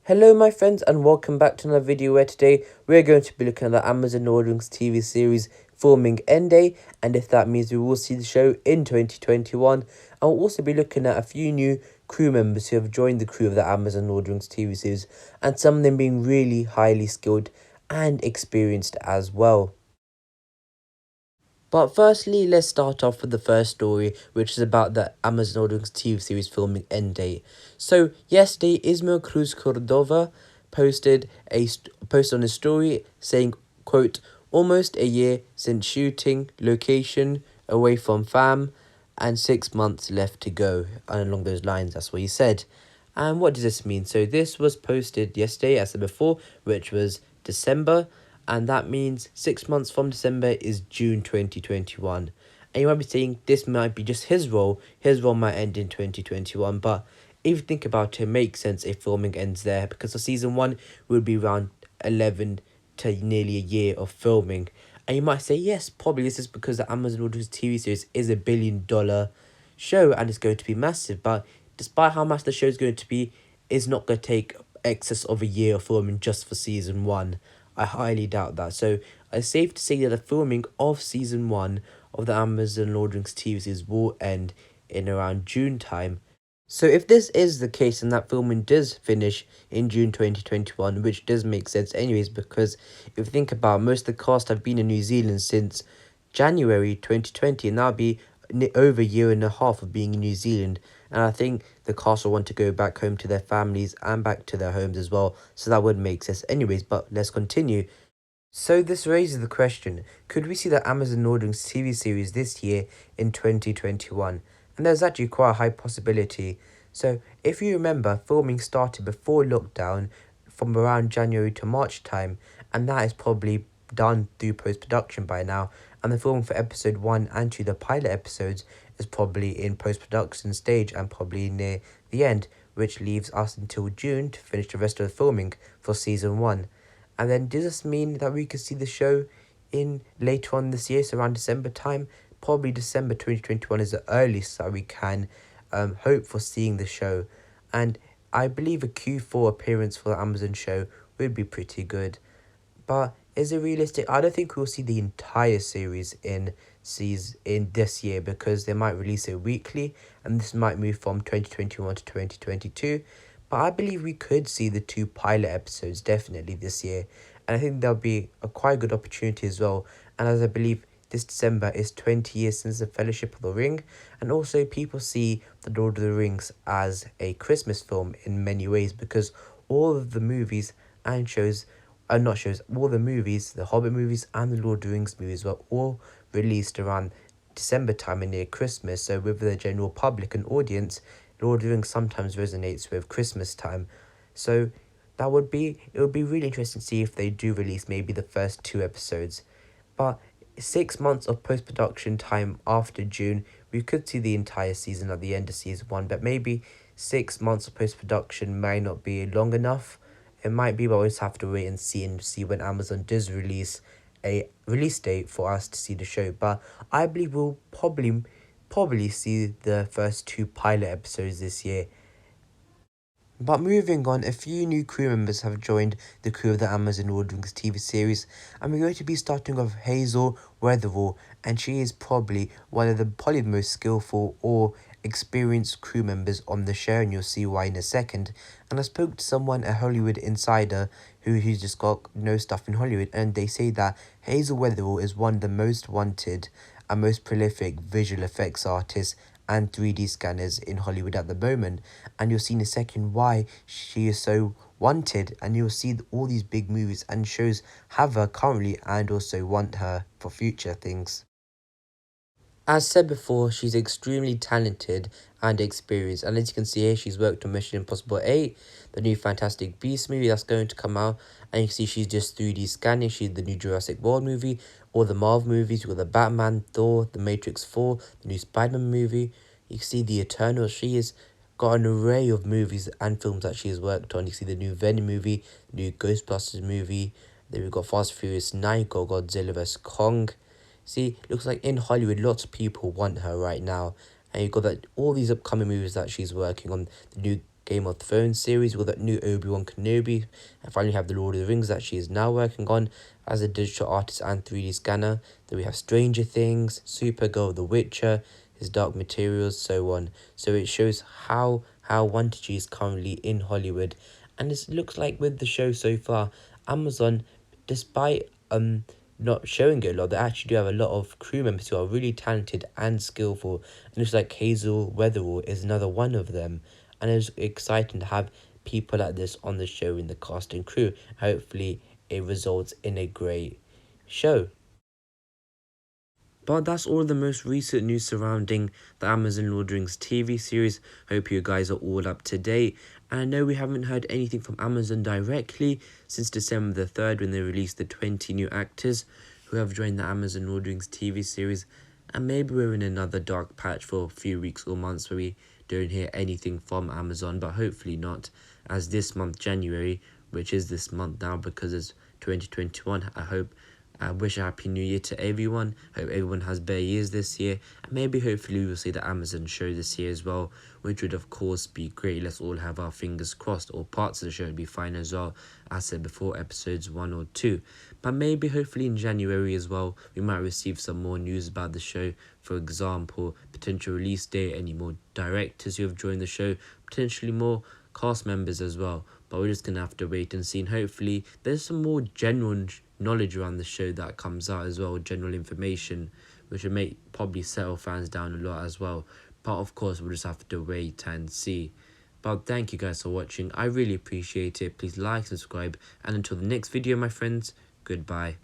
Hello my friends and welcome back to another video where today we're going to be looking at the Amazon Lord of the Rings TV series filming end day, and if that means we will see the show in 2021. And we'll also be looking at a few new crew members who have joined the crew of the Amazon Lord of the Rings TV series, and some of them being really highly skilled and experienced as well. But firstly, let's start off with the first story, which is about the Amazon Lord of the Rings TV series filming end date. So yesterday, Ismael Cruz Cordova posted on his story saying, quote, "Almost a year since shooting, location, away from fam, and 6 months left to go." And along those lines, that's what he said. And what does this mean? So this was posted yesterday, as I said before, which was December, and that means 6 months from December is June 2021. And you might be saying this might be just his role might end in 2021, but if you think about it, it makes sense if filming ends there, because the season 1 would be around 11 to nearly a year of filming. And you might say, yes, probably this is because the Amazon Audios TV series is $1 billion show and it's going to be massive, but despite how much the show is going to be, it's not going to take excess of a year of filming just for season 1. I highly doubt that. So it's safe to say that the filming of season 1 of the Amazon Lord of the Rings TV series will end in around June time. So if this is the case and that filming does finish in June 2021, which does make sense anyways, because if you think about it, most of the cast have been in New Zealand since January 2020, and that'll be over a year and a half of being in New Zealand. And I think the cast will want to go back home to their families and back to their homes as well, so that would make sense anyways. But let's continue. So this raises the question, could we see the Amazon Lord of the Rings TV series this year in 2021? And there's actually quite a high possibility. So if you remember, filming started before lockdown from around January to March time, and that is probably done through post-production by now, and the filming for episode 1 and 2, the pilot episodes, is probably in post-production stage and probably near the end, which leaves us until June to finish the rest of the filming for season 1. And then does this mean that we could see the show in later on this year, so around December time? Probably December 2021 is the earliest that we can hope for seeing the show. And I believe a Q4 appearance for the Amazon show would be pretty good. But is it realistic? I don't think we'll see the entire series in this year, because they might release it weekly, and this might move from 2021 to 2022. But I believe we could see the 2 pilot episodes definitely this year, and I think there'll be a quite good opportunity as well. And as I believe this December is 20 years since the Fellowship of the Ring, and also people see the Lord of the Rings as a Christmas film in many ways, because all of the movies and shows, not shows, all the movies, the Hobbit movies and the Lord of the Rings movies were all released around December time and near Christmas. So with the general public and audience, Lord of the Rings sometimes resonates with Christmas time. So it would be really interesting to see if they do release maybe the first 2 episodes. But 6 months of post-production time after June, we could see the entire season at the end of season 1, but maybe 6 months of post-production may not be long enough. It might be, but we'll just have to wait and see when Amazon does release a release date for us to see the show. But I believe we'll probably see the first 2 pilot episodes this year. But moving on, a few new crew members have joined the crew of the Amazon Lord of the Rings TV series, and we're going to be starting off Hazel Weatherall, and she is probably the most skillful or experienced crew members on the show, and you'll see why in a second. And I spoke to someone, a Hollywood insider, who's just got no stuff in Hollywood, and they say that Hazel Weatherall is one of the most wanted and most prolific visual effects artists and 3D scanners in Hollywood at the moment. And you'll see in a second why she is so wanted, and you'll see all these big movies and shows have her currently and also want her for future things. As said before, she's extremely talented and experienced, and as you can see here, she's worked on Mission Impossible 8, the new Fantastic Beasts movie that's going to come out, and you can see she's just 3D scanning. She's the new Jurassic World movie, all the Marvel movies, you've got the Batman, Thor, the Matrix 4, the new Spider-Man movie, you can see the Eternals. She has got an array of movies and films that she has worked on. You see the new Venom movie, the new Ghostbusters movie, then we've got Fast and Furious 9, got Godzilla vs. Kong. See, looks like in Hollywood, lots of people want her right now. And you've got all these upcoming movies that she's working on. The new Game of Thrones series. We've got that new Obi-Wan Kenobi. I finally have the Lord of the Rings that she is now working on as a digital artist and 3D scanner. Then we have Stranger Things, Supergirl, The Witcher, His Dark Materials, so on. So it shows how One TG is currently in Hollywood. And it looks like with the show so far, Amazon, despite not showing it a lot, they actually do have a lot of crew members who are really talented and skillful. And it's like Hazel Weatherall is another one of them. And it's exciting to have people like this on the show in the cast and crew. Hopefully it results in a great show. But that's all the most recent news surrounding the Amazon Lord of the Rings TV series. Hope you guys are all up to date. And I know we haven't heard anything from Amazon directly since December the 3rd when they released the 20 new actors who have joined the Amazon Lord of the Rings TV series. And maybe we're in another dark patch for a few weeks or months where we don't hear anything from Amazon, but hopefully not, as this month, January, which is this month now because it's 2021, I wish a happy new year to everyone. Hope everyone has better years this year. And maybe hopefully we'll see the Amazon show this year as well, which would of course be great. Let's all have our fingers crossed. All parts of the show would be fine as well, as I said before, episodes 1 or 2. But maybe hopefully in January as well, we might receive some more news about the show. For example, potential release date, any more directors who have joined the show, potentially more cast members as well. But we're just going to have to wait and see. And hopefully there's some more genuine knowledge around the show that comes out as well, general information, which would make probably settle fans down a lot as well. But of course we'll just have to wait and see. But thank you guys for watching. I really appreciate it. Please like, subscribe, and until the next video, my friends, goodbye.